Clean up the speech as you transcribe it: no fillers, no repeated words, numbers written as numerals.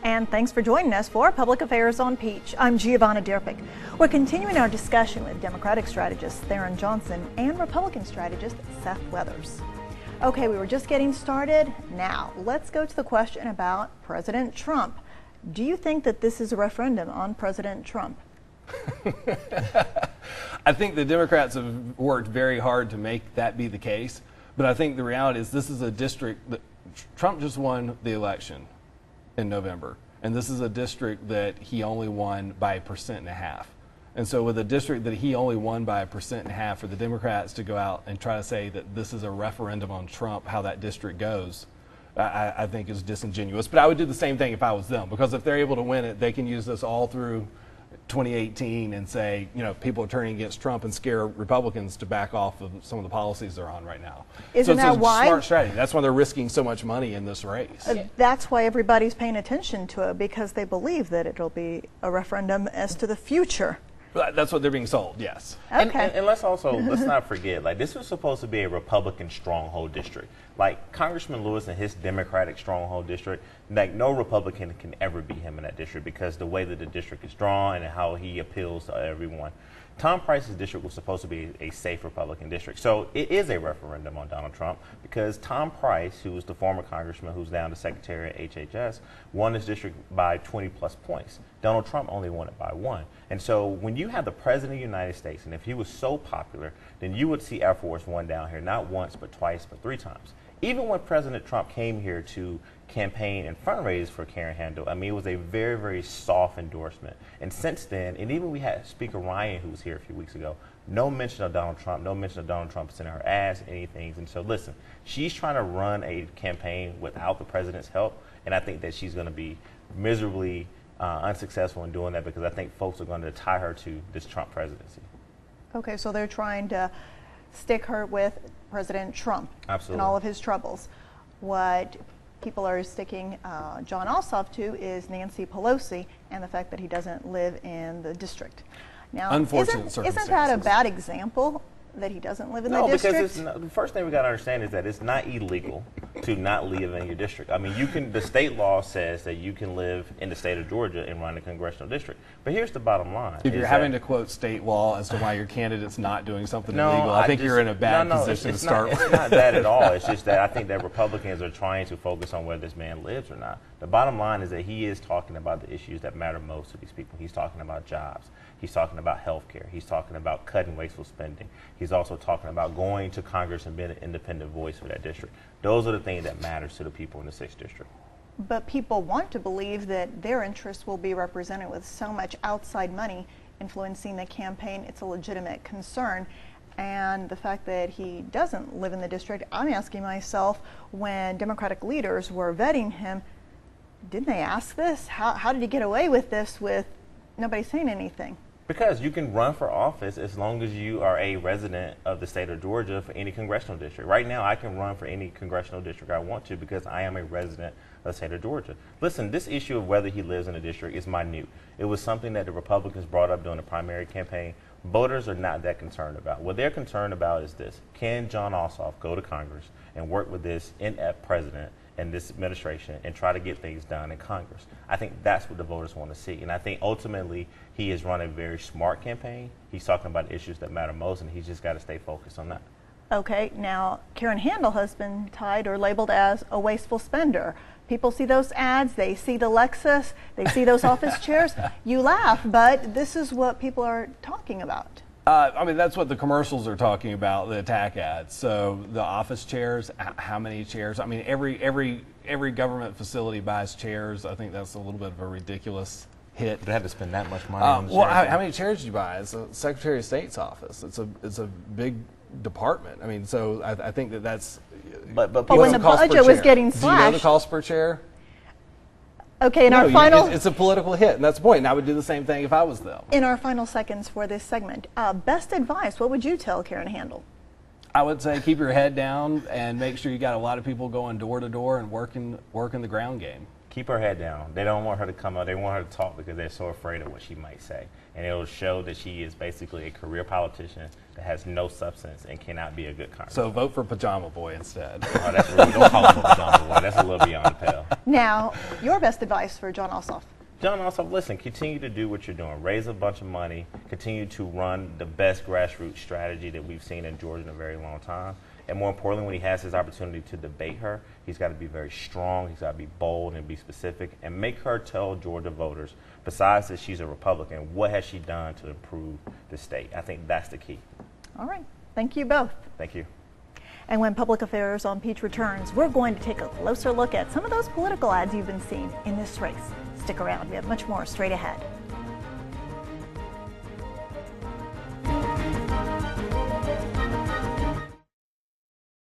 And thanks for joining us for Public Affairs on Peach. I'm Giovanna Derpick. We're continuing our discussion with Democratic strategist Theron Johnson and Republican strategist Seth Weathers. Okay, we were just getting started. Now, let's go to the question about President Trump. Do you think that this is a referendum on President Trump? I think the Democrats have worked very hard to make that be the case, but I think the reality is this is a district that Trump just won the election in November, and this is a district that he only won by 1.5%. And so with a district that he only won by 1.5%, for the Democrats to go out and try to say that this is a referendum on Trump, how that district goes, I think is disingenuous. But I would do the same thing if I was them, because if they're able to win it, they can use this all through 2018 and say, you know, people are turning against Trump and scare Republicans to back off of some of the policies they're on right now. Isn't that why? So it's a smart strategy. That's why they're risking so much money in this race. That's why everybody's paying attention to it, because they believe that it'll be a referendum as to the future. That's what they're being sold, yes. Okay. And let's not forget, like, this was supposed to be a Republican stronghold district. Like, Congressman Lewis and his Democratic stronghold district, like, no Republican can ever beat him in that district because the way that the district is drawn and how he appeals to everyone. Tom Price's district was supposed to be a safe Republican district. So it is a referendum on Donald Trump because Tom Price, who was the former congressman who's now the secretary at HHS, won his district by 20 plus points. Donald Trump only won it by 1. And so when you have the president of the United States, and if he was so popular, then you would see Air Force One down here not once, but twice, but 3 times. Even when President Trump came here to campaign and fundraise for Karen Handel, I mean, it was a very, very soft endorsement. And since then, and even we had Speaker Ryan, who was here a few weeks ago, no mention of Donald Trump, no mention of Donald Trump sending her ads, anything. And so, listen, she's trying to run a campaign without the president's help, and I think that she's going to be miserably unsuccessful in doing that because I think folks are going to tie her to this Trump presidency. Okay, so they're trying to stick her with President Trump. Absolutely. And all of his troubles. What people are sticking John Ossoff to is Nancy Pelosi and the fact that he doesn't live in the district. Now, Unfortunate isn't that a bad example that he doesn't live in the district? No, because the first thing we got to understand is that it's not illegal to not live in your district. I mean, the state law says that you can live in the state of Georgia and run a congressional district. But here's the bottom line. If you're having to quote state law as to why your candidate's not doing something illegal, I think you're in a bad position to start with. It's not that at all. It's just that I think that Republicans are trying to focus on whether this man lives or not. The bottom line is that he is talking about the issues that matter most to these people. He's talking about jobs. He's talking about health care. He's talking about cutting wasteful spending. He's also talking about going to Congress and being an independent voice for that district. Those are the things that matters to the people in the 6th district. But people want to believe that their interests will be represented with so much outside money influencing the campaign. It's a legitimate concern. And the fact that he doesn't live in the district, I'm asking myself, when Democratic leaders were vetting him, didn't they ask this? How did he get away with this with nobody saying anything? Because you can run for office as long as you are a resident of the state of Georgia for any congressional district. Right now, I can run for any congressional district I want to because I am a resident of the state of Georgia. Listen, this issue of whether he lives in a district is minute. It was something that the Republicans brought up during the primary campaign. Voters are not that concerned about. What they're concerned about is this. Can John Ossoff go to Congress and work with this inept president and this administration and try to get things done in Congress? I think that's what the voters want to see. And I think ultimately he has run a very smart campaign. He's talking about issues that matter most, and he's just got to stay focused on that. Okay, now Karen Handel has been tied or labeled as a wasteful spender. People see those ads, they see the Lexus, they see those office chairs. You laugh, but this is what people are talking about. I mean, that's what the commercials are talking about, the attack ads. So the office chairs, how many chairs? I mean, every government facility buys chairs. I think that's a little bit of a ridiculous hit. They had to spend that much money on the well, chairs. how many chairs did you buy? It's a Secretary of State's office. It's a big department. I mean, so I think that's. But when the budget was getting slashed. Do you know the cost per chair? Okay, in our final... It's a political hit, and that's the point. And I would do the same thing if I was them. In our final seconds for this segment, best advice, what would you tell Karen Handel? I would say keep your head down and make sure you got a lot of people going door to door and working the ground game. keep her head down. They don't want her to come out. They want her to talk because they're so afraid of what she might say. And it'll show that she is basically a career politician that has no substance and cannot be a good congressman. So vote for Pajama Boy instead. Oh, that's rude. Don't call him a pajama boy. That's a little beyond the pale. Now, your best advice for John Ossoff. John Ossoff, listen, continue to do what you're doing. Raise a bunch of money. Continue to run the best grassroots strategy that we've seen in Georgia in a very long time. And more importantly, when he has his opportunity to debate her, he's got to be very strong. He's got to be bold and be specific and make her tell Georgia voters, besides that she's a Republican, what has she done to improve the state? I think that's the key. All right. Thank you both. Thank you. And when Public Affairs on Peach returns, we're going to take a closer look at some of those political ads you've been seeing in this race. Stick around. We have much more straight ahead.